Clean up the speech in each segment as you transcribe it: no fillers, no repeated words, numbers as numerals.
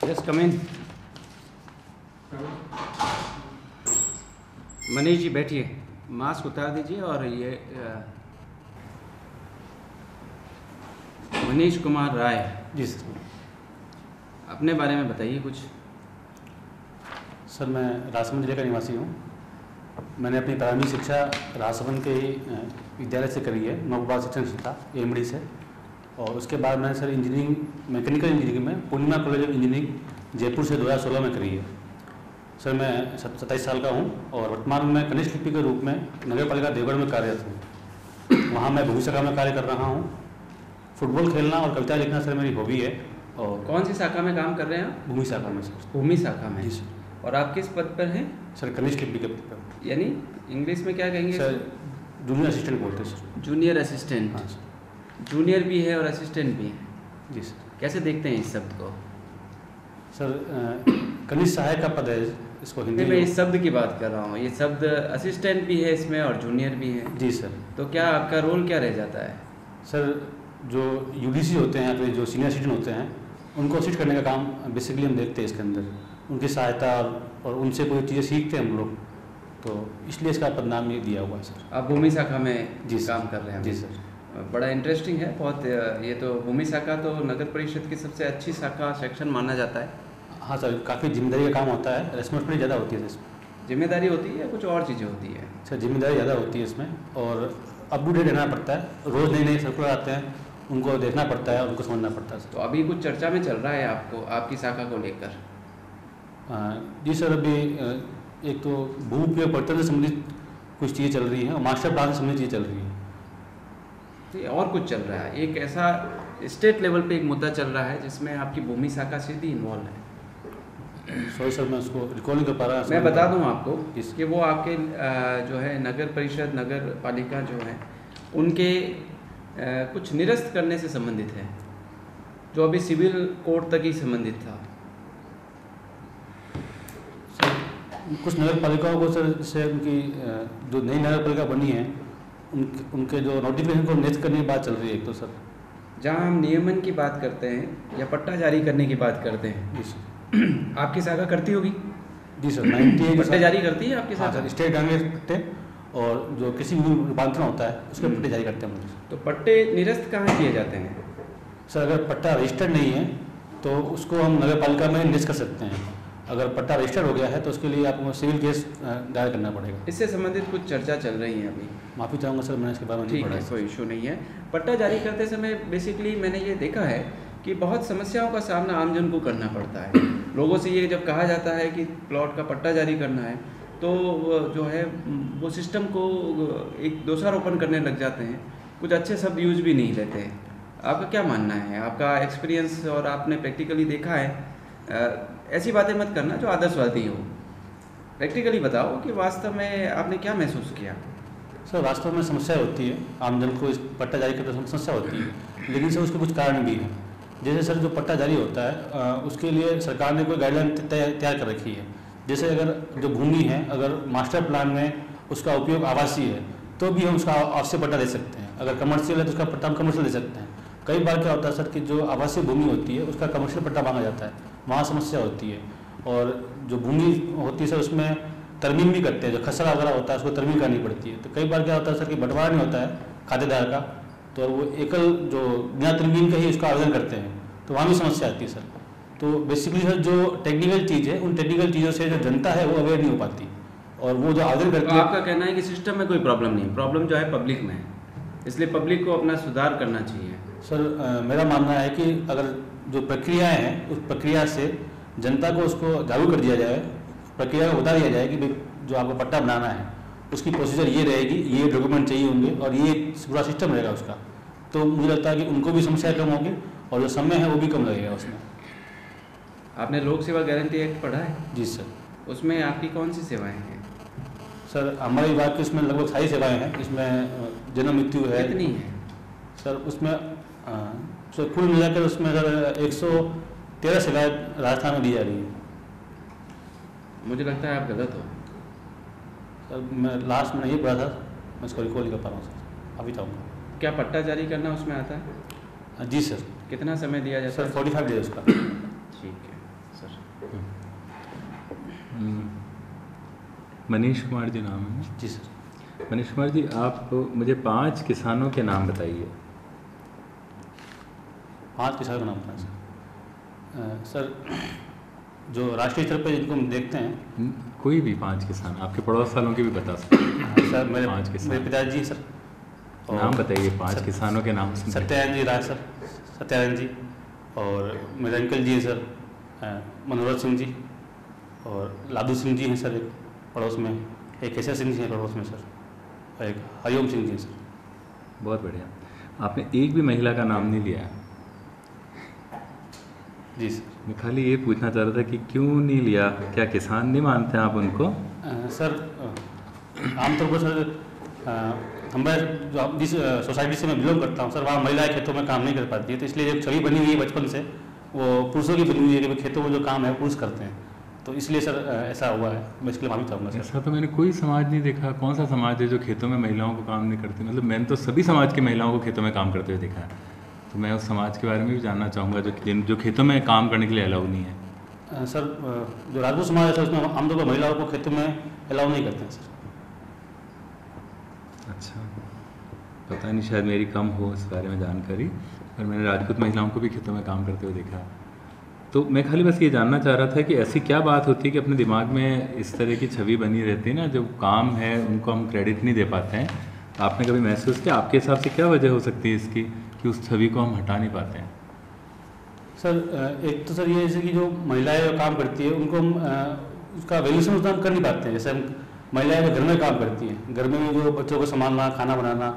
Just come इन। मनीष जी बैठिए, mask उतार दीजिए। और ये मनीष कुमार राय जी सर। अपने बारे में बताइए कुछ। सर मैं राजसमंद जिले का निवासी हूँ। मैंने अपनी प्रारंभिक शिक्षा राजसमंद के ही विद्यालय से करी है, नौकबाग शिक्षण संस्था एमडी से। और उसके बाद मैंने सर इंजीनियरिंग, मैकेनिकल इंजीनियरिंग में पूर्णिमा कॉलेज ऑफ इंजीनियरिंग जयपुर से 2016 में करी है। सर मैं 27 साल का हूँ और वर्तमान में कनिष्ठ लिपि के रूप में नगर पालिका देवगढ़ में कार्यरत हूँ। वहाँ मैं भूमि शाखा में कार्य कर रहा हूँ। फुटबॉल खेलना और कविता लिखना सर मेरी हॉबी है। और कौन सी शाखा में काम कर रहे हैं आप? भूमि शाखा में सर। भूमि शाखा में जी सर। और आप किस पद पर हैं? सर कनिष्ठ लिपि के पद पर। यानी इंग्लिश में क्या कहेंगे सर? जूनियर असिस्टेंट बोलते हैं सर। Junior assistant. हाँ सर। जूनियर भी है और असिस्टेंट भी है। जी सर। कैसे देखते हैं इस शब्द को? सर कनिष्ठ सहायक का पद है इसको हिंदी मैं इस शब्द की बात कर रहा हूँ। ये शब्द असिस्टेंट भी है इसमें और जूनियर भी है। जी सर। तो क्या आपका रोल क्या रह जाता है? सर जो यूडीसी होते हैं या फिर जो सीनियर सिटीजन होते हैं उनको असिस्ट करने का काम बेसिकली हम देखते हैं इसके अंदर, उनकी सहायता और उनसे कोई चीज़ें सीखते हैं हम लोग, तो इसलिए इसका पदनाम ये दिया हुआ है सर। आप भूमि शाखा में जी काम कर रहे हैं? जी सर। बड़ा इंटरेस्टिंग है बहुत। ये तो भूमि शाखा तो नगर परिषद की सबसे अच्छी शाखा सेक्शन माना जाता है। हाँ सर, काफ़ी जिम्मेदारी का काम होता है, रेस्पॉन्सिबिलिटी ज़्यादा होती है इसमें। जिम्मेदारी होती है या कुछ और चीज़ें होती है? सर जिम्मेदारी ज़्यादा होती है इसमें और अप टू डेट रहना पड़ता है। रोज़ नए नए सर्कुलर आते हैं, उनको देखना पड़ता है, उनको समझना पड़ता है। तो अभी कुछ चर्चा में चल रहा है आपको, आपकी शाखा को लेकर? जी सर, अभी एक तो भू उपयोग परिवर्तन से संबंधित कुछ चीज़ें चल रही हैं और मास्टर प्लान से संबंधित चीज़ें चल रही हैं। तो और कुछ चल रहा है, एक ऐसा स्टेट लेवल पे एक मुद्दा चल रहा है जिसमें आपकी भूमि शाखा सीधी इन्वॉल्व है। सॉरी सर, मैं उसको रिकॉल नहीं कर पा रहा। मैं बता दूं आपको कि वो आपके जो है नगर परिषद, नगर पालिका जो है उनके कुछ निरस्त करने से संबंधित है, जो अभी सिविल कोर्ट तक ही संबंधित था। कुछ नगर पालिकाओं को सर से उनकी जो नई नगर पालिका बनी है उनके जो नोटिफिकेशन को निरस्त करने की बात चल रही है। एक तो सर जहाँ हम नियमन की बात करते हैं या पट्टा जारी करने की बात करते हैं, जी सर। आपकी शाखा करती होगी? जी सर, 98 पट्टे जारी करती है आपकी शाखा? सर, स्टेट बैंक के पट्टे और जो किसी भी रूपांतरण होता है उसके पट्टे जारी करते हैं हम लोग। तो पट्टे निरस्त कहाँ किए जाते हैं? सर अगर पट्टा रजिस्टर्ड नहीं है तो उसको हम नगर पालिका में निरस्त कर सकते हैं। अगर पट्टा रजिस्टर्ड हो गया है तो उसके लिए आपको सिविल केस दायर करना पड़ेगा। इससे संबंधित कुछ चर्चा चल रही है अभी। माफ़ी चाहूँगा सर, मैंने इसके बारे में नहीं पढ़ा। ठीक है, कोई इशू नहीं है। पट्टा जारी करते समय बेसिकली मैंने ये देखा है कि बहुत समस्याओं का सामना आमजन को करना पड़ता है। लोगों से ये जब कहा जाता है कि प्लॉट का पट्टा जारी करना है तो जो है वो सिस्टम को एक दोषारोपण करने लग जाते हैं, कुछ अच्छे शब्द यूज भी नहीं लेते हैं। आपका क्या मानना है? आपका एक्सपीरियंस और आपने प्रैक्टिकली देखा है, ऐसी बातें मत करना जो आदर्शवादी हो। प्रैक्टिकली बताओ कि वास्तव में आपने क्या महसूस किया। सर वास्तव में समस्या होती है, आमजन को इस पट्टा जारी करते समय समस्या होती है, लेकिन सर उसके कुछ कारण भी हैं। जैसे सर जो पट्टा जारी होता है उसके लिए सरकार ने कोई गाइडलाइन तैयार कर रखी है। जैसे अगर जो भूमि है, अगर मास्टर प्लान में उसका उपयोग आवासीय है तो भी हम उसका आवासीय पट्टा दे सकते हैं। अगर कमर्शियल है तो उसका पट्टा हम कमर्शियल दे सकते हैं। कई बार क्या होता है सर कि जो आवासीय भूमि होती है उसका कमर्शियल पट्टा मांगा जाता है, वहाँ समस्या होती है। और जो भूमि होती है सर उसमें तरमीम भी करते हैं, जो खसरा वगैरह होता है उसको तरमीम करनी पड़ती है। तो कई बार क्या होता है सर कि बंटवारा नहीं होता है खातेदार का, तो वो एकल जो बिना तरमीम का ही उसका आवेदन करते हैं, तो वहाँ भी समस्या आती है सर। तो बेसिकली सर जो टेक्निकल चीज़ है उन टेक्निकल चीज़ों से जो जनता है वो अवेयर नहीं हो पाती और वो जो आवेदन करती है। आपका कहना है कि सिस्टम में कोई प्रॉब्लम नहीं, प्रॉब्लम जो है पब्लिक में है, इसलिए पब्लिक को अपना सुधार करना चाहिए। सर मेरा मानना है कि अगर जो प्रक्रियाएँ हैं उस प्रक्रिया से जनता को उसको जागरूक कर दिया जाए, प्रक्रिया को बता दिया जाए कि भाई जो आपको पट्टा बनाना है उसकी प्रोसीजर ये रहेगी, ये डॉक्यूमेंट चाहिए होंगे और ये पूरा सिस्टम रहेगा उसका, तो मुझे लगता है कि उनको भी समस्या कम होगी और जो समय है वो भी कम लगेगा उसमें। आपने लोक सेवा गारंटी एक्ट पढ़ा है? जी सर। उसमें आपकी कौन सी सेवाएं हैं? सर हमारे विभाग की इसमें लगभग सारी सेवाएं हैं। इसमें जन्म मृत्यु है। कितनी है सर? उसमें सर कुल मिलाकर उसमें सर 113 सेवाएं राजस्थान में दी जा रही है। मुझे लगता है आप गलत हो। सर मैं लास्ट में ये पढ़ा था, मैं इसको रिकॉल नहीं कर पा रहा हूँ सर, अभी चाहूँगा। क्या पट्टा जारी करना उसमें आता है? जी सर। कितना समय दिया जाता है? सर 45 डेज उसका। ठीक है सर। मनीष कुमार जी नाम है? जी सर। मनीष कुमार जी, आप मुझे 5 किसानों के नाम बताइए। 5 किसानों का नाम बताएं सर। जो राष्ट्रीय स्तर पर जिनको हम देखते हैं, कोई भी 5 किसान, आपके पड़ोस वालों के भी बता सकते हैं। सर मेरे 5 किसान, मेरे पिताजी सर। नाम बताइए 5 किसानों के नाम। सत्यानंद जी राय सर, सत्यानंद जी, और मेरे अंकल जी हैं सर मनोहर सिंह जी, और लादू सिंह जी हैं सर एक पड़ोस में, एक केशव सिंह जी हैं पड़ोस में सर, और एक हरिओम सिंह जी हैं सर। बहुत बढ़िया। आपने एक भी महिला का नाम नहीं लिया? जी सर। मैं खाली ये पूछना चाह रहा था कि क्यों नहीं लिया? क्या किसान नहीं मानते हैं आप उनको? सर आमतौर पर सर हमें जो जिस सोसाइटी से मैं बिलोंग करता हूँ सर, वहाँ महिलाएं खेतों में काम नहीं कर पाती है, तो इसलिए एक छवि बनी हुई है बचपन से, वो पुरुषों की बनी हुई है कि खेतों में जो काम है पुरुष करते हैं, तो इसलिए सर ऐसा हुआ है। मैं इसके लिए माफी चाहूँगा सर। ऐसा तो मैंने कोई समाज नहीं देखा। कौन सा समाज है जो खेतों में महिलाओं को काम नहीं करती? मतलब मैंने तो सभी समाज की महिलाओं को खेतों में काम करते हुए देखा है, तो मैं उस समाज के बारे में भी जानना चाहूँगा जो खेतों में काम करने के लिए अलाउ नहीं है। सर जो राजपूत समाज है सर, उसमें आमतौर पर महिलाओं को खेतों में अलाउ नहीं करते हैं सर। अच्छा, पता नहीं, शायद मेरी कम हो इस बारे में जानकारी, पर मैंने राजपूत महिलाओं को भी खेतों में काम करते हुए देखा। तो मैं खाली बस ये जानना चाह रहा था कि ऐसी क्या बात होती है कि अपने दिमाग में इस तरह की छवि बनी रहती है ना, जो काम है उनको हम क्रेडिट नहीं दे पाते हैं। तो आपने कभी महसूस किया, आपके हिसाब से क्या वजह हो सकती है इसकी कि उस छवि को हम हटा नहीं पाते हैं? सर एक तो सर ये जैसे कि जो महिलाएं काम करती है उनको हम उसका वैल्यूशन उतना हम कर नहीं पाते हैं। जैसे हम महिलाएं जो घर में काम करती हैं, घर में जो बच्चों को संभालना, खाना बनाना,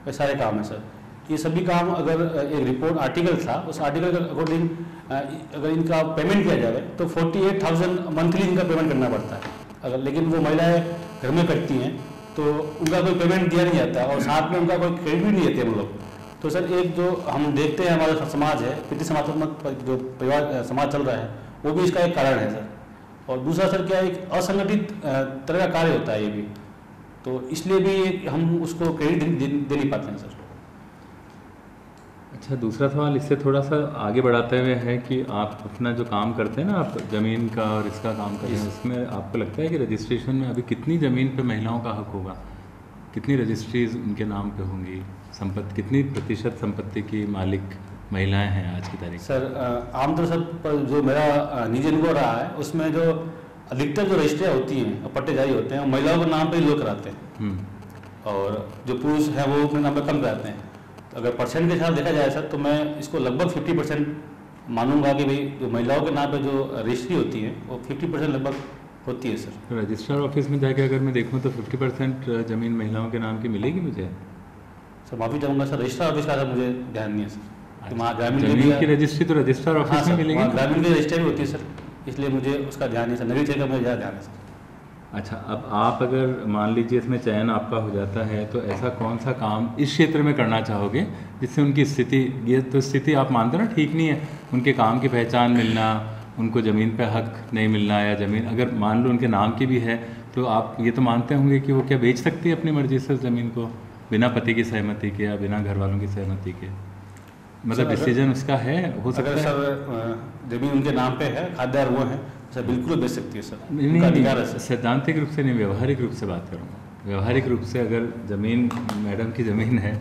ये सारे काम है सर। ये सभी काम अगर एक रिपोर्ट आर्टिकल था, उस आर्टिकल के अकॉर्डिंग अगर इनका पेमेंट किया जाए तो 48,000 मंथली इनका पेमेंट करना पड़ता है अगर, लेकिन वो महिलाएं घर में करती हैं तो उनका कोई पेमेंट दिया नहीं जाता और साथ में उनका कोई क्रेडिट भी नहीं देते हम लोग। तो सर एक जो हम देखते हैं हमारा समाज है, पितृ समात्मक जो परिवार समाज चल रहा है, वो भी इसका एक कारण है सर। और दूसरा सर क्या, एक असंगठित तरह का कार्य होता है ये भी, तो इसलिए भी हम उसको क्रेडिट दे नहीं पाते हैं सर। अच्छा, दूसरा सवाल इससे थोड़ा सा आगे बढ़ाते हुए है कि आप अपना जो काम करते हैं ना, आप ज़मीन का और इसका काम करते हैं, उसमें आपको लगता है कि रजिस्ट्रेशन में अभी कितनी ज़मीन पे महिलाओं का हक होगा? कितनी रजिस्ट्रीज उनके नाम पे होंगी? संपत्ति कितनी प्रतिशत संपत्ति की मालिक महिलाएं हैं आज की तारीख? सर आमतौर पर जो मेरा निजी अनुभव रहा है उसमें जो अधिकतर जो रजिस्ट्रियाँ होती हैं और पट्टे जारी होते हैं, महिलाओं के नाम पे लोग कराते हैं और जो पुरुष हैं वो अपने नाम पे कम कराते हैं। तो अगर परसेंट के हिसाब देखा जाए सर, तो मैं इसको लगभग 50% मानूंगा कि भाई जो महिलाओं के नाम पे जो रजिस्ट्री होती है वो 50% लगभग होती है सर। तो रजिस्ट्रार ऑफिस में जाके अगर मैं देखूँ तो 50% ज़मीन महिलाओं के नाम की मिलेगी मुझे? सर माफ़ी चाहूँगा सर, रजिस्ट्रार ऑफिस का सर मुझे ध्यान नहीं है सर। वहाँ जमीन की रजिस्ट्री तो रजिस्ट्रार ऑफिस में मिलेगी? ग्रामीण की रजिस्ट्री भी होती है सर, इसलिए मुझे उसका ध्यान नहीं सर। नगरीय क्षेत्र का मुझे ज़्यादा ध्यान है सर। अच्छा, अब आप अगर मान लीजिए इसमें चयन आपका हो जाता है, तो ऐसा कौन सा काम इस क्षेत्र में करना चाहोगे जिससे उनकी स्थिति, ये तो स्थिति आप मानते हो ना ठीक नहीं है, उनके काम की पहचान मिलना, उनको ज़मीन पे हक नहीं मिलना, या ज़मीन अगर मान लो उनके नाम की भी है तो आप ये तो मानते होंगे कि वो क्या बेच सकती है अपनी मर्जी से उस ज़मीन को, बिना पति की सहमति के या बिना घर वालों की सहमति के? मतलब डिसीजन उसका है, हो सकता है? सर ज़मीन उनके नाम पे है, खातेदार वो हैं सर, बिल्कुल बेच सकती है सर। नहीं, सैद्धांतिक रूप से नहीं, व्यवहारिक रूप से बात करूँगा। व्यवहारिक रूप से अगर ज़मीन मैडम की ज़मीन है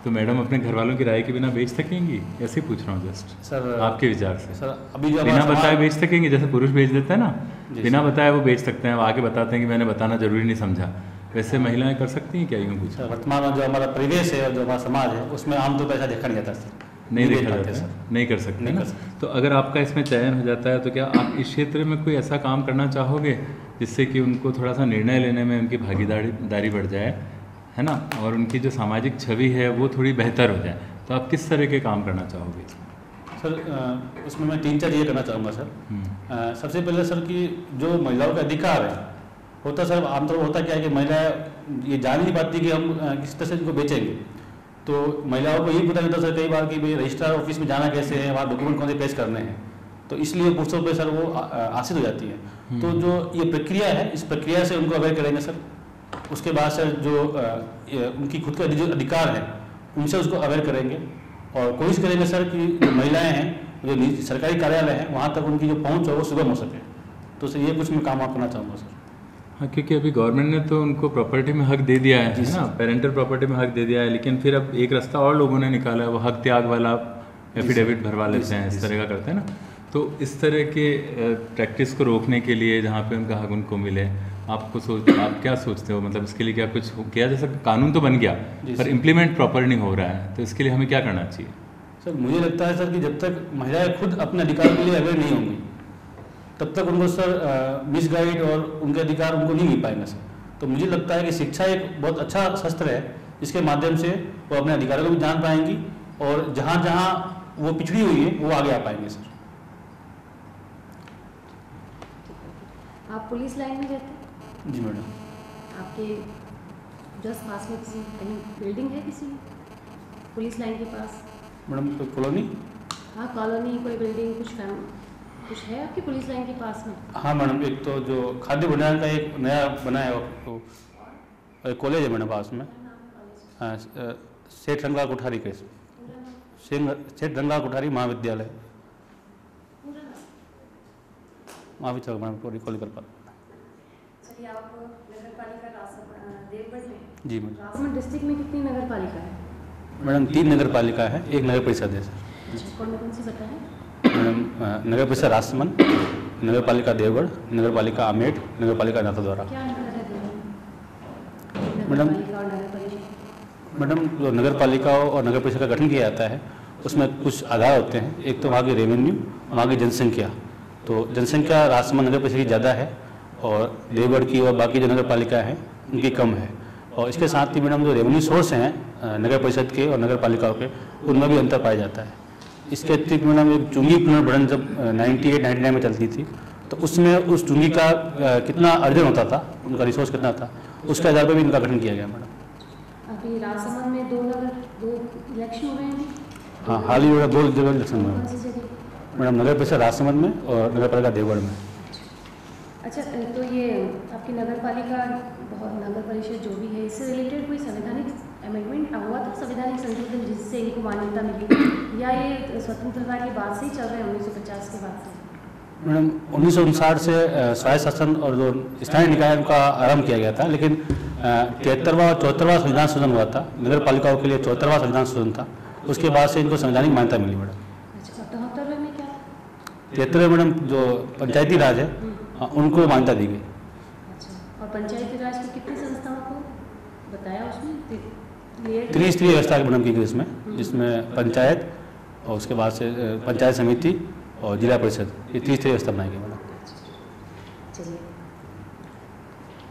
तो मैडम अपने घर वालों की राय के बिना बेच सकेंगी? ऐसे ही पूछ रहा हूँ जस्ट सर, आपके विचार से। सर अभी जो बिना बताए बेच सकेंगे? जैसे पुरुष बेच देते हैं ना, बिना बताए वो बेच सकते हैं, वो आके बताते हैं कि मैंने बताना जरूरी नहीं समझा, वैसे महिलाएं कर सकती हैं क्या? यूँ पूछा। वर्तमान में जो हमारा परिवेश है और जो हमारा समाज है उसमें आमतौर पर ऐसा देखा नहीं जाता सर, नहीं देखा जाता है, नहीं कर सकते ना। तो अगर आपका इसमें चयन हो जाता है तो क्या आप इस क्षेत्र में कोई ऐसा काम करना चाहोगे जिससे कि उनको थोड़ा सा निर्णय लेने में उनकी भागीदारी बढ़ जाए, है ना, और उनकी जो सामाजिक छवि है वो थोड़ी बेहतर हो जाए? तो आप किस तरह के काम करना चाहोगे? सर उसमें मैं 3-4 चीज़ें करना चाहूँगा सर। सबसे पहले सर कि जो महिलाओं का अधिकार है होता सर, आमतौर पर होता क्या है कि महिलाएं ये जान नहीं पाती कि हम किस तरह से इनको बेचेंगे, तो महिलाओं को यही पता नहीं होता सर कई बार कि भाई रजिस्ट्रार ऑफिस में जाना कैसे है, वहाँ डॉक्यूमेंट कौन से पेश करने हैं, तो इसलिए पुरुषों पे सर वो आश्रित हो जाती है। तो जो ये प्रक्रिया है, इस प्रक्रिया से उनको अवेयर करेंगे सर। उसके बाद सर जो उनकी खुद का जो अधिकार है उनसे उसको अवेयर करेंगे। और कोशिश करेंगे सर कि जो महिलाएं हैं, जो सरकारी कार्यालय हैं, वहाँ तक उनकी जो पहुँच हो वो सुगम हो सके। तो सर ये कुछ मैं काम करना चाहूँगा सर। हाँ, क्योंकि अभी गवर्नमेंट ने तो उनको प्रॉपर्टी में हक दे दिया है ना, पेरेंटल प्रॉपर्टी में हक दे दिया है, लेकिन फिर अब एक रास्ता और लोगों ने निकाला है, वो हक त्याग वाला एफिडेविट भरवा लेते हैं, इस तरह का करते हैं ना। तो इस तरह के प्रैक्टिस को रोकने के लिए, जहाँ पे उनका हक उनको मिले, आप क्या सोचते हो, मतलब इसके लिए क्या कुछ किया जा सकता? कानून तो बन गया पर इम्प्लीमेंट प्रॉपर नहीं हो रहा है, तो इसके लिए हमें क्या करना चाहिए? सर मुझे लगता है सर कि जब तक महिलाएं खुद अपने अधिकार के लिए अवेयर नहीं होंगी तब तक उनको सर मिसगाइड और उनके अधिकार उनको नहीं मिल पाएंगे सर। तो मुझे लगता है कि शिक्षा एक बहुत अच्छा शस्त्र है, जिसके माध्यम से वो अपने अधिकारों को भी जान पाएंगी और जहाँ जहाँ वो पिछड़ी हुई है वो आगे आ पाएंगे सर। आप पुलिस लाइन में रहते हैं? जी मैडम। आपके जस्ट पास में किसी कहीं बिल्डिंग है किसी पुलिस लाइन के पास? मैडम कोई कॉलोनी? हाँ, कॉलोनी, कोई बिल्डिंग, कुछ है आपकी पुलिस लाइन के पास में? हाँ मैडम, एक तो जो खाद्य भंडार का एक नया बना है वो कॉलेज है मैडम पास में। हाँ, सेठ रंगा कोठारी के सेठ रंगा कोठारी महाविद्यालय महाविद्यालय मैडम कॉलेज कर पाते। चलिए, आप नगर पालिका देवगढ़ में? जी मैडम। राजसमंद डिस्ट्रिक्ट में कितनी नगर पालिका है? मैडम 3 नगर पालिका है, 1 नगर परिषद है सर। कौन सी बताएं? मैडम नगर परिषद राजसमंद, नगर पालिका देवगढ़, नगर पालिका आमेठ, नगर पालिका नाथद्वारा। क्या अंतर है दोनों? मैडम नगर जो नगर पालिकाओं और नगर परिषद का गठन किया जाता है उसमें कुछ आधार होते हैं। एक तो वहाँ की रेवेन्यू, वहाँ की जनसंख्या। तो जनसंख्या राजसमंद नगर परिषद की ज़्यादा है और देवगढ़ की और बाकी जो नगर पालिका हैं उनकी कम है। और इसके साथ ही मैडम जो रेवेन्यू सोर्स हैं नगर परिषद के और नगर पालिकाओं के, उनमें भी अंतर पाया जाता है। इसके अतिरिक्त मैडम एक चुंगी पुनर्भरण जब 98-99 में चलती थी तो उसमें उस चुंगी का कितना अर्जन होता था, उनका रिसोर्स कितना था, उसके आधार पर भी इनका गठन किया गया मैडम। अभी राजसमंद में 2 इलेक्शन हो रहे हैं? हाँ, हाल ही 2 जगह इलेक्शन हुए कौन सी जगह? मैडम नगर परिषद राजसमंद में और नगर पालिका देवगढ़ में। अच्छा, तो ये आपकी नगर पालिका नगर परिषद जो भी है, इससे रिलेटेड कोई संवैधानिक अमेंडमेंट हुआ था, संवैधानिक संशोधन जिससे इनको मान्यता मिली, या ये स्वतंत्रता के बाद से ही चल रहे हैं 1950 के बाद से? मैडम 1959 से स्वायत्त शासन और जो स्थानीय निकाय का आरंभ किया गया था, लेकिन 73वां और 74वां संविधान शोधन हुआ था। नगर पालिकाओं के लिए 74वां संविधान शोधन था, उसके बाद से इनको संवैधानिक मान्यता मिली मैडम। अच्छा, 73वें में क्या? 73वें मैडम जो पंचायती राज है उनको मान्यता दी गई। अच्छा, और पंचायती राज की कितनी संस्थाओं को बताया उसमें? त्रिस्तरीय व्यवस्था की मैडम की गई इसमें, जिसमें पंचायत और उसके बाद से पंचायत समिति और जिला परिषद, ये त्रिस्तरीय व्यवस्था बनाई गई मैडम। चलिए,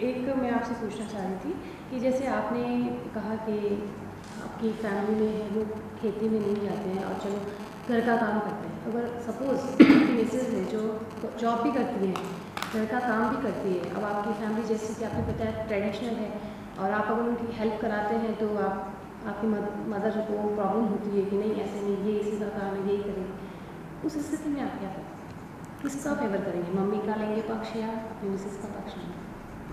एक मैं आपसे पूछना चाह रही थी कि जैसे आपने कहा कि आपकी फैमिली में है वो खेती में नहीं जाते हैं और चलो घर का काम करते हैं। अगर सपोज आपकी मिसेज है जो जॉब भी करती है, घर का काम भी करती है, अब आपकी फैमिली जैसे कि आपने बताया ट्रेडिशनल है और आप अगर उनकी हेल्प कराते हैं तो आपकी मदर को प्रॉब्लम होती है कि नहीं ऐसे नहीं, ये इसी का काम है, यही करेंगे, उस स्थिति में आप क्या करेंगे? किसका फेवर करेंगे, मम्मी का लेंगे पक्ष या अपनी मिसेज का पक्ष लेंगे?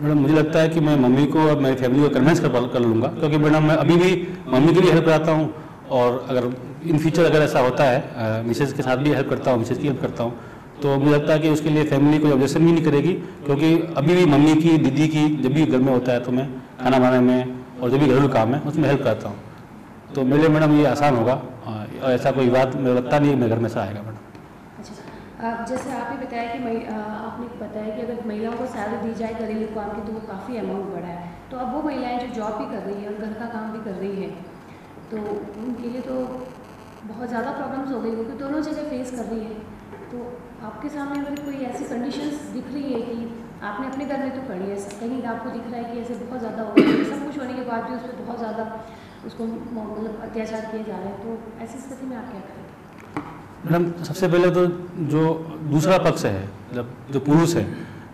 मैडम मुझे लगता है कि मैं मम्मी को और मेरी फैमिली को कन्विंस कर लूँगा, क्योंकि मैडम मैं अभी भी मम्मी के लिए हेल्प कराता हूँ और अगर इन फ्यूचर अगर ऐसा होता है मिसेज के साथ भी हेल्प करता हूँ, मिसेज की हेल्प करता हूँ, तो मुझे लगता है कि उसके लिए फैमिली कोई ऑब्जेक्शन भी नहीं करेगी, क्योंकि अभी भी मम्मी की, दीदी की जब भी घर में होता है तो मैं खाना बनाने में और जो भी घरेलू काम है उसमें हेल्प करता हूँ। तो मेरे लिए मैडम ये आसान होगा और ऐसा कोई बात मुझे लगता नहीं है मेरे घर में से आएगा मैडम। अच्छा, जैसे आप ही बताया कि आपने बताया कि अगर महिलाओं को सैलरी दी जाए घरेलू काम की तो वो काफ़ी अमाउंट बढ़ा है, तो अब वो महिलाएं जो जॉब भी कर रही है और घर का काम भी कर रही है तो उनके लिए तो बहुत ज़्यादा प्रॉब्लम्स हो गई, क्योंकि दोनों जगह फेस कर रही है। तो आपके सामने अगर कोई ऐसी कंडीशंस दिख रही है कि आपने अपने घर में तो करी है, कहीं आपको दिख रहा है कि ऐसे बहुत ज़्यादा हो रहा है, सब कुछ होने के बाद भी उस पर बहुत ज़्यादा उसको मतलब अत्याचार किए जा रहे हैं, तो ऐसी स्थिति में आप क्या करेंगे? मैडम सबसे पहले तो जो दूसरा पक्ष है, जब जो पुरुष है,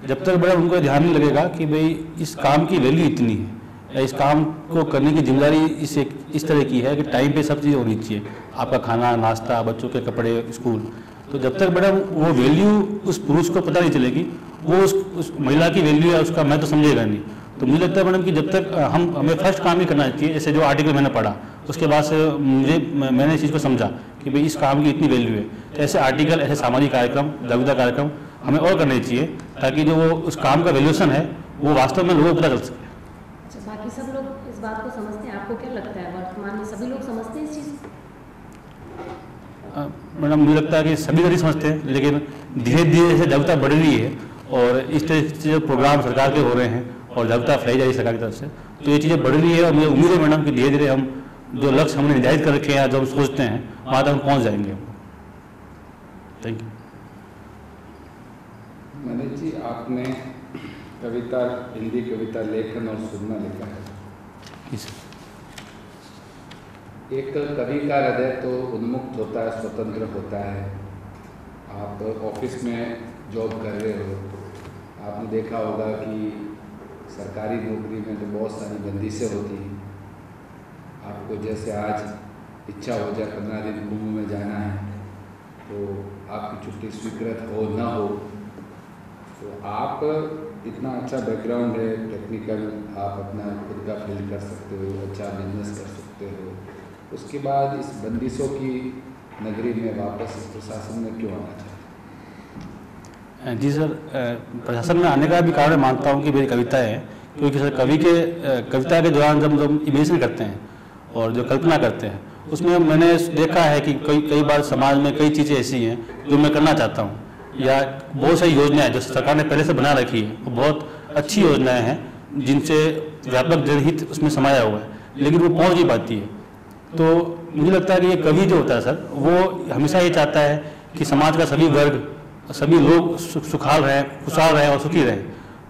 जब तक मैडम उनको ध्यान नहीं लगेगा कि भाई इस काम की वैल्यू इतनी है या इस काम को करने की जिम्मेदारी इस तरह की है कि टाइम पे सब चीज़ होनी चाहिए, आपका खाना, नाश्ता, बच्चों के कपड़े, स्कूल, तो जब तक मैडम वो वैल्यू उस पुरुष को पता नहीं चलेगी, वो उस महिला की वैल्यू है उसका मैं तो समझेगा नहीं, तो मुझे लगता है मैडम कि जब तक हमें फर्स्ट काम ही करना चाहिए, जैसे जो आर्टिकल मैंने पढ़ा उसके बाद से मैंने इस चीज़ को समझा कि भाई इस काम की इतनी वैल्यू है, तो ऐसे आर्टिकल, ऐसे सामाजिक कार्यक्रम, जागरूकता कार्यक्रम हमें और करने चाहिए ताकि जो वो उस काम का वैल्यूएशन है वो वास्तव में लोगों को पता कर सके। अच्छा, बाकी सब लोग इस बात को समझते हैं, आपको क्या लगता है वर्तमान में सभी लोग समझते हैं इस चीज़ को? मैडम मुझे लगता है कि सभी नहीं समझते हैं, लेकिन धीरे धीरे जैसे जागरूकता बढ़ रही है और इस तरह से जो प्रोग्राम सरकार के हो रहे हैं और जागरूकता फैलाई जा रही है सरकार की तरफ से, तो ये चीज़ें बढ़ रही है और मुझे उम्मीद है मैडम कि धीरे धीरे हम जो लक्ष्य हमने निर्धारित कर रखे हैं, जो हम सोचते हैं वहाँ तक हम पहुँच जाएंगे। Thank you. मनोज जी, आपने कविता, हिंदी कविता लेखन और सुनना लिखा है। एक कवि का हृदय तो उन्मुक्त होता है, स्वतंत्र होता है। आप ऑफिस में जॉब कर रहे हो, आपने देखा होगा कि सरकारी नौकरी में तो बहुत सारी बंदिशें होती हैं। आपको जैसे आज इच्छा हो जाए 15 दिन कुंभ में जाना है, तो आपकी छुट्टी स्वीकृत हो ना हो, तो आप इतना अच्छा बैकग्राउंड है टेक्निकल, आप अपना खुद का फील्ड कर सकते हो, अच्छा बिजनेस कर सकते हो, उसके बाद इस बंदिशों की नगरी में वापस इस प्रशासन में क्यों आना चाहते? जी सर, प्रशासन में आने का भी कारण मानता हूँ कि मेरी कविता है, क्योंकि सर कवि के कविता के दौरान जब हम इमेजिन करते हैं और जो कल्पना करते हैं उसमें मैंने देखा है कि कई बार समाज में कई चीज़ें ऐसी हैं जो मैं करना चाहता हूँ, या बहुत सारी योजनाएं जो सरकार ने पहले से बना रखी है वो बहुत अच्छी योजनाएं हैं जिनसे व्यापक जनहित उसमें समाया हुआ है, लेकिन वो पहुँच नहीं पाती है। तो मुझे लगता है कि ये कवि जो होता है सर, वो हमेशा ये चाहता है कि समाज का सभी वर्ग, सभी लोग सुखाल रहें, खुशहाल रहें और सुखी रहें।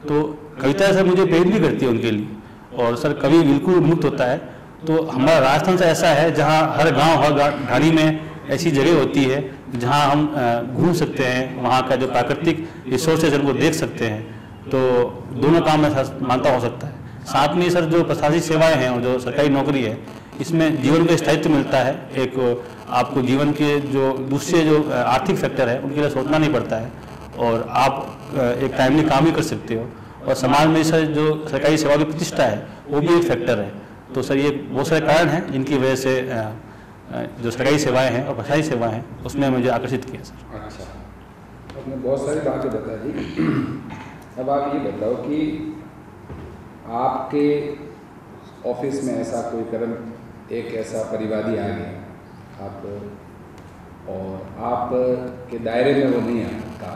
तो कविता सर मुझे प्रेरित भी करती है उनके लिए। और सर कवि बिल्कुल मुक्त होता है। तो हमारा राजस्थान से ऐसा है जहाँ हर गांव, हर ढाणी में ऐसी जगह होती है जहाँ हम घूम सकते हैं, वहाँ का जो प्राकृतिक रिसोर्सेज उनको देख सकते हैं। तो दोनों काम में मानता हो सकता है। साथ में सर जो प्रशासनिक सेवाएँ हैं और जो सरकारी नौकरी है, इसमें जीवन का स्थायित्व मिलता है। एक आपको जीवन के जो दूसरे जो आर्थिक फैक्टर है उनके लिए सोचना नहीं पड़ता है और आप एक टाइमली काम ही कर सकते हो। और समाज में सर जो सरकारी सेवा की प्रतिष्ठा है वो भी एक फैक्टर है। तो सर ये बहुत सारे कारण हैं जिनकी वजह से जो सरकारी सेवाएं हैं और प्रशासनिक सेवाएं हैं उसमें मुझे आकर्षित किया सर। अच्छा, आपने बहुत सारी बातें बता दी। अब आप ये बताओ कि आपके ऑफिस में ऐसा कोई कर्म, एक ऐसा परिवादी आ गया आप और आप के दायरे में वो नहीं आता।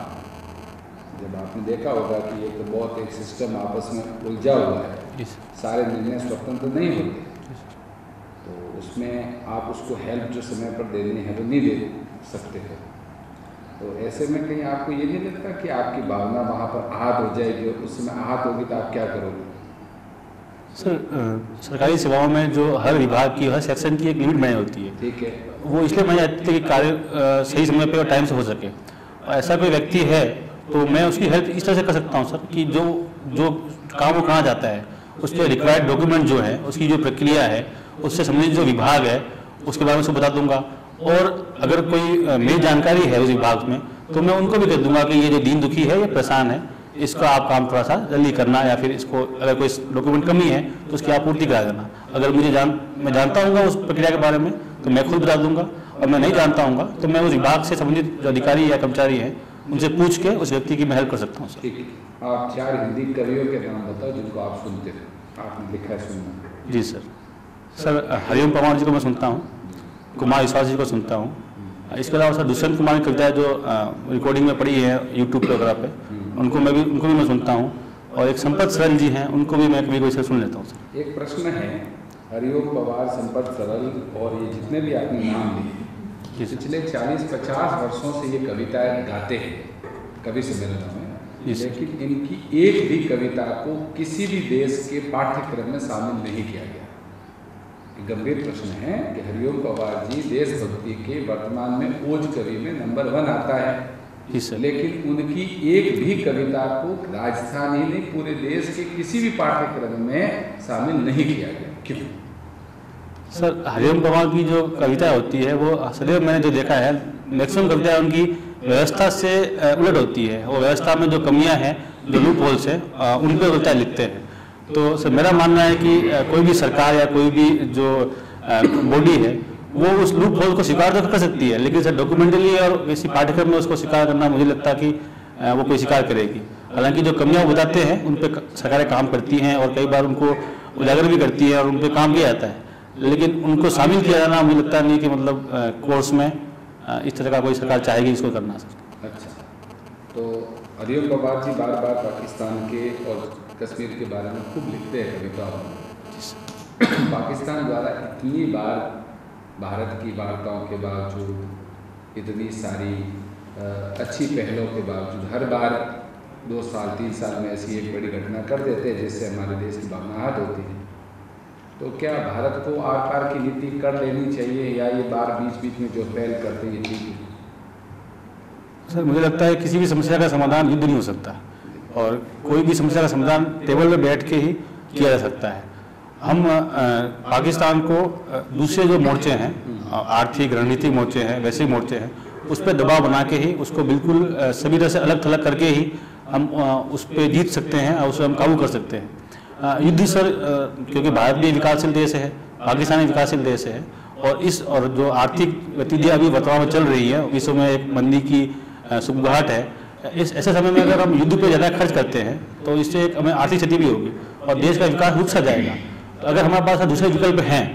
जब आपने देखा होगा कि ये तो बहुत एक सिस्टम आपस में उलझा हुआ है, सारे निर्णय स्वतंत्र नहीं होते, तो उसमें आप उसको हेल्प जो समय पर देनी है वो नहीं दे सकते हो। तो ऐसे में कहीं आपको ये नहीं लगता कि आपकी भावना वहाँ पर आहत हो जाएगी, और उस समय आहत होगी तो आप क्या करोगे? सर सरकारी सेवाओं में जो हर विभाग की, हर सेक्शन की एक लिमिट बनाई होती है। ठीक है, वो इसलिए बनाई जाती है कि कार्य सही समय पे और टाइम से हो सके। और ऐसा कोई व्यक्ति है तो मैं उसकी हेल्प इस तरह से कर सकता हूँ सर कि जो काम वो करना चाहता है उसके रिक्वायर्ड डॉक्यूमेंट जो है, उसकी जो प्रक्रिया है, उससे संबंधित जो विभाग है उसके बारे में उसको बता दूंगा। और अगर कोई मेरी जानकारी है उस विभाग में तो मैं उनको भी कह दूंगा कि ये जो दीन दुखी है, ये परेशान है, इसका आप काम थोड़ा सा जल्दी करना, या फिर इसको अगर कोई डॉक्यूमेंट कमी है तो उसकी आपूर्ति करा देना। अगर मैं जानता हूँ उस प्रक्रिया के बारे में तो मैं खुद बता दूंगा, और मैं नहीं जानता हूँ तो मैं उस विभाग से संबंधित जो अधिकारी या कर्मचारी हैं उनसे पूछ के उस व्यक्ति की मैं हेल्प कर सकता हूँ सर। ठीक है। आप 4 हिंदी कवियों के नाम बताओ जिनको आप सुनते हो, आपने लिखा है सुनना। जी सर। सर हरिओम पवार जी को मैं सुनता हूँ, कुमार विश्वास जी को सुनता हूँ। इसके अलावा सर दुष्यंत कुमार की कविताएं जो रिकॉर्डिंग में पड़ी है यूट्यूब पे वगैरह पे, उनको भी मैं सुनता हूँ। और एक संपत सरल जी हैं, उनको भी मैं कभी कोई सुन लेता हूँ सर। एक प्रश्न है, हरिओम पवार, संपत सरल और ये जितने भी आपने नाम लिए, पिछले 40-50 वर्षों से ये कविताएं गाते हैं कवि सम्मेलनों में, लेकिन इनकी एक भी कविता को किसी भी देश के पाठ्यक्रम में शामिल नहीं किया गया। गंभीर प्रश्न है कि हरिओम पवार जी देशभक्ति के वर्तमान में ओज कवि में नंबर 1 आता है, लेकिन उनकी एक भी कविता को राजस्थान ही नहीं पूरे देश के किसी भी पाठ्यक्रम में शामिल नहीं किया गया। क्यों? सर हरिओम पवार की जो कविता होती है वो सदैव मैंने जो देखा है, मैक्सिमम कविताएं उनकी व्यवस्था से उलट होती है। वो व्यवस्था में जो कमियां हैं, जो लूप होल्स हैं, उन पर कविताएं लिखते हैं। तो सर मेरा मानना है कि कोई भी सरकार या कोई भी जो बॉडी है वो उस लूप होल को स्वीकार तो कर सकती है, लेकिन सर डॉक्यूमेंटली और किसी पाठ्यक्रम में उसको स्वीकार करना मुझे लगता है कि वो कोई स्वीकार करेगी। हालांकि जो कमियां वो बताते हैं उन पर सरकारें काम करती हैं और कई बार उनको उजागर भी करती है और उन पर काम किया जाता है, लेकिन उनको शामिल किया जाना मुझे लगता नहीं कि मतलब कोर्स में इस तरह का कोई सरकार चाहेगी इसको करना सर। अच्छा, तो हरिओम बाबा जी बार बार पाकिस्तान के और कश्मीर के बारे में खूब लिखते हैं कविताओं में। पाकिस्तान द्वारा इतनी बार भारत की वार्ताओं के बावजूद, इतनी सारी अच्छी पहलों के बावजूद हर बार 2 साल 3 साल में ऐसी एक बड़ी घटना कर देते हैं जिससे हमारे देश की भावना आहत होती है। तो क्या भारत को आर पार की नीति कर लेनी चाहिए या ये बार बीच बीच में जो पहल करते हैं ठीक है? सर मुझे लगता है किसी भी समस्या का समाधान युद्ध नहीं हो सकता और कोई भी समस्या का समाधान टेबल पर बैठ के ही किया जा सकता है। हम पाकिस्तान को दूसरे जो मोर्चे हैं, आर्थिक रणनीतिक मोर्चे हैं, वैसे मोर्चे हैं, उस पर दबाव बना के ही उसको बिल्कुल सभी तरह से अलग थलग करके ही हम उस पर जीत सकते हैं और उसे हम काबू कर सकते हैं। युद्ध सर क्योंकि भारत भी विकासशील देश है, पाकिस्तान भी विकासशील देश है और जो आर्थिक गतिविधियाँ अभी वर्तमान में चल रही है, विश्व में एक मंदी की सुगबुगाहट है, इस ऐसे समय में अगर हम युद्ध पे ज़्यादा खर्च करते हैं तो इससे एक हमें आर्थिक क्षति भी होगी और देश का विकास रुक सा जाएगा। तो अगर हमारे पास दूसरे विकल्प हैं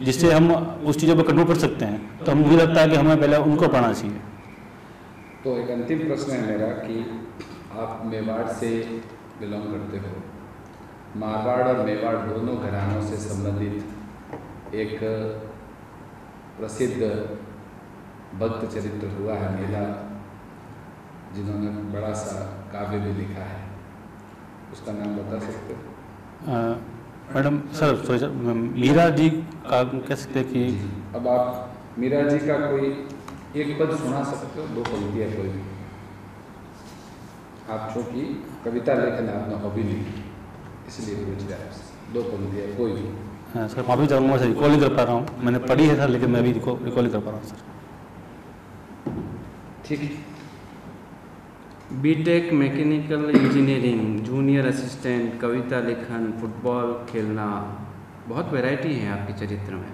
जिससे हम उस चीज़ों पर कंट्रोल कर सकते हैं तो हम मुझे लगता है कि हमें पहले उनको पढ़ना चाहिए। तो एक अंतिम प्रश्न है मेरा कि आप मेवाड़ से बिलोंग करते हो, मारवाड़ और मेवाड़ दोनों घरानों से संबंधित एक प्रसिद्ध भक्त चरित्र हुआ है मेला, जिन्होंने बड़ा सा काव्य भी लिखा है, उसका नाम बता सकते हो? Madam sir sorry sir, Meera ji का कह सकते हैं कि अब आप मीरा जी का कोई एक पद सुना सकते हो, 2 पंक्तियाँ कोई भी? आप चूँकि कविता लेखन आपने हॉबी नहीं की इसलिए पूछ रहे हैं, 2 पंक्तियाँ कोई भी। हाँ सर, माफ़ी चाहूँगा सर, रिकॉल नहीं कर पा रहा हूँ, मैंने पढ़ी है सर लेकिन मैं अभी रिकॉल नहीं कर पा रहा हूँ सर। ठीक है। BTech mechanical engineering, junior assistant, कविता लेखन, फुटबॉल खेलना, बहुत वैरायटी है आपके चरित्र में।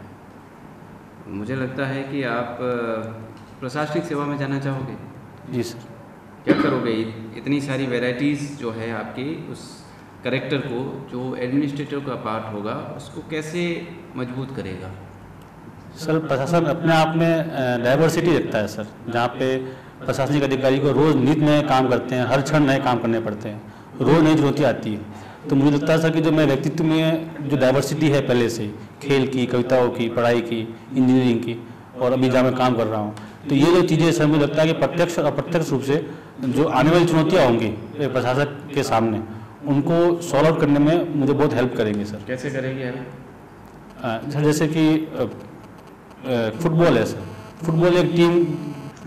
मुझे लगता है कि आप प्रशासनिक सेवा में जाना चाहोगे। जी सर। क्या करोगे इतनी सारी वैरायटीज़ जो है आपकी, उस करेक्टर को जो एडमिनिस्ट्रेटर का पार्ट होगा उसको कैसे मजबूत करेगा? सर प्रशासन अपने आप में डाइवर्सिटी रखता है सर, जहाँ पे प्रशासनिक अधिकारी को रोज़ नित नए काम करते हैं, हर क्षण नए काम करने पड़ते हैं, रोज़ नई चुनौती आती है। तो मुझे लगता है सर कि जो मैं व्यक्तित्व में जो डाइवर्सिटी है पहले से, खेल की, कविताओं की, पढ़ाई की, इंजीनियरिंग की और अभी जहाँ मैं काम कर रहा हूँ, तो ये जो चीज़ें सर मुझे लगता है कि प्रत्यक्ष और अप्रत्यक्ष रूप से जो आने वाली चुनौतियाँ होंगी प्रशासक के सामने, उनको सॉल्व आउट करने में मुझे बहुत हेल्प करेंगे सर। कैसे करेंगे सर जैसे कि फुटबॉल है सर, फुटबॉल एक टीम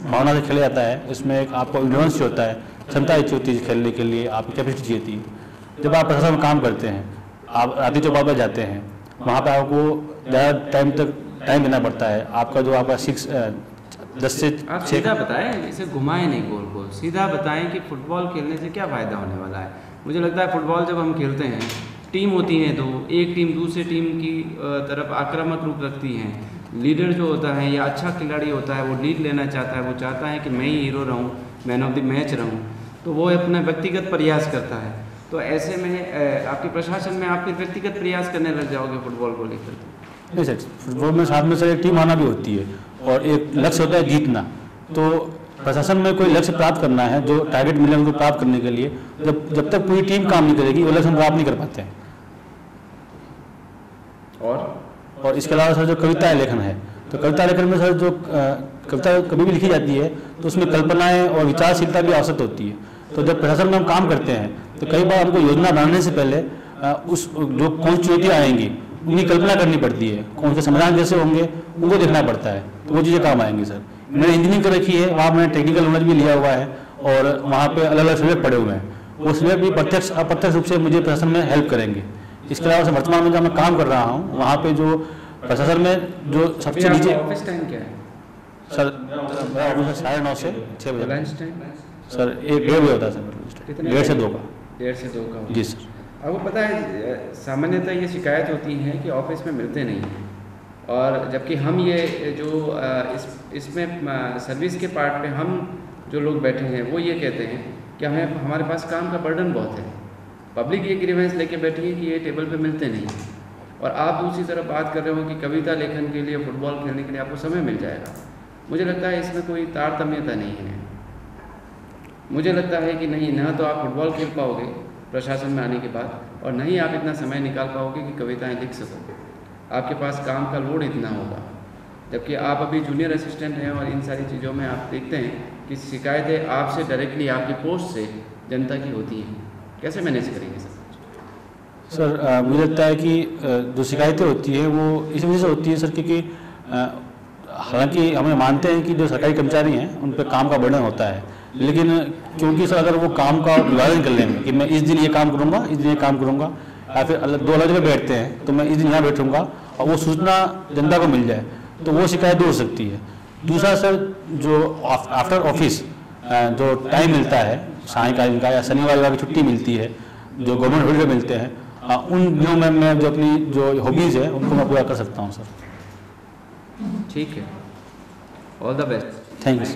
भावना से खेला जाता है, इसमें एक आपको इंड्योरेंस होता है, क्षमता अच्छी होती है खेलने के लिए, आपकी कैपेसिटी चाहिए थी। जब आप प्रशासन में काम करते हैं, आप राती चौपाल पर जाते हैं, वहाँ पर आपको ज़्यादा टाइम देना पड़ता है। आपका जो आपका 10 से 6 आप सीधा बताएं, इसे घुमाएं नहीं गोल गोल, सीधा बताएं कि फुटबॉल खेलने से क्या फ़ायदा होने वाला है। मुझे लगता है फुटबॉल जब हम खेलते हैं, टीम होती है 2, एक टीम दूसरे टीम की तरफ आक्रामक रूप रखती हैं, लीडर जो होता है या अच्छा खिलाड़ी होता है वो लीड लेना चाहता है, वो चाहता है कि मैं ही हीरो रहूं, मैन ऑफ द मैच रहूं, तो वो अपना व्यक्तिगत प्रयास करता है। तो ऐसे में आपके प्रशासन में आप फिर व्यक्तिगत प्रयास करने लग जाओगे फुटबॉल को लेकर? नहीं सर, फुटबॉल में साथ में सर एक टीम आना भी होती है और एक लक्ष्य होता है जीतना। तो प्रशासन में कोई लक्ष्य प्राप्त करना है, जो टारगेट मिले उनको प्राप्त करने के लिए जब तक पूरी टीम काम नहीं करेगी वो लक्ष्य हम प्राप्त नहीं कर पाते हैं। और इसके अलावा सर जो कविता लेखन है, तो कविता लेखन में सर जो कविता कभी भी लिखी जाती है तो उसमें कल्पनाएं और विचारशीलता भी आवश्यक होती है। तो जब प्रशासन में हम काम करते हैं तो कई बार हमको योजना बनाने से पहले उस जो कौन चुनौतियाँ आएंगी उनकी कल्पना करनी पड़ती है, कौन से समाधान कैसे होंगे उनको देखना पड़ता है, तो वो चीज़ें काम आएंगी सर। मैंने इंजीनियरिंग कर रखी है, वहाँ मैंने टेक्निकल नॉलेज भी लिया हुआ है और वहाँ पे अलग अलग सब्जेक्ट पढ़े हुए हैं, वो सब्जेक्ट भी प्रत्यक्ष अप्रत्यक्ष रूप से मुझे प्रशासन में हेल्प करेंगे। इसके अलावा वर्तमान में जहाँ मैं काम कर रहा हूँ वहाँ पे जो प्रशासन में जो सबसे नीचे ऑफिस टाइम क्या है सर? मेरा ऑफिस 9:30 से 6 बजे। लंच टाइम सर 1-1:30 बजे होता है सर, 1:30 से 2 का। 1:30 से 2 का। जी सर। आपको पता है सामान्यतः ये शिकायत होती है कि ऑफिस में मिलते नहीं हैं, और जबकि हम ये जो इसमें सर्विस के पार्ट पे हम जो लोग बैठे हैं वो ये कहते हैं कि हमारे पास काम का बर्डन बहुत है। पब्लिक ये ग्रीवेंस लेके बैठी है कि ये टेबल पे मिलते नहीं हैं, और आप दूसरी तरफ बात कर रहे हो कि कविता लेखन के लिए, फुटबॉल खेलने के लिए आपको समय मिल जाएगा। मुझे लगता है इसमें कोई तारतम्यता नहीं है। मुझे लगता है कि नहीं, ना तो आप फुटबॉल खेल पाओगे प्रशासन में आने के बाद, और न ही आप इतना समय निकाल पाओगे कि कविताएं लिख सको। आपके पास काम का लोड इतना होगा, जबकि आप अभी जूनियर असिस्टेंट हैं, और इन सारी चीज़ों में आप देखते हैं कि शिकायतें आपसे डायरेक्टली आपकी पोस्ट से जनता की होती हैं। कैसे मैनेज करेंगे सर? मुझे लगता है कि जो शिकायतें होती है वो इस वजह से होती है सर, क्योंकि हालांकि हमें मानते हैं कि जो सरकारी कर्मचारी हैं उन पर काम का बर्डन होता है, लेकिन क्योंकि सर अगर वो काम का विभाजन कर लेंगे कि मैं इस दिन ये काम करूँगा, इस दिन ये काम करूँगा, या फिर दो अलग जगह बैठते हैं तो मैं इस दिन यहाँ बैठूँगा, और वो सूचना जनता को मिल जाए तो वो शिकायत दूर हो सकती है। दूसरा सर, जो आफ्टर ऑफिस जो टाइम मिलता है सायंकालीन का या शनिवार की छुट्टी मिलती है, जो गवर्नमेंट हॉलीडे मिलते हैं, उन दिनों में मैं जो अपनी जो हॉबीज़ है उनको मैं पूरा कर सकता हूँ सर। ठीक है, ऑल द बेस्ट। थैंक्स।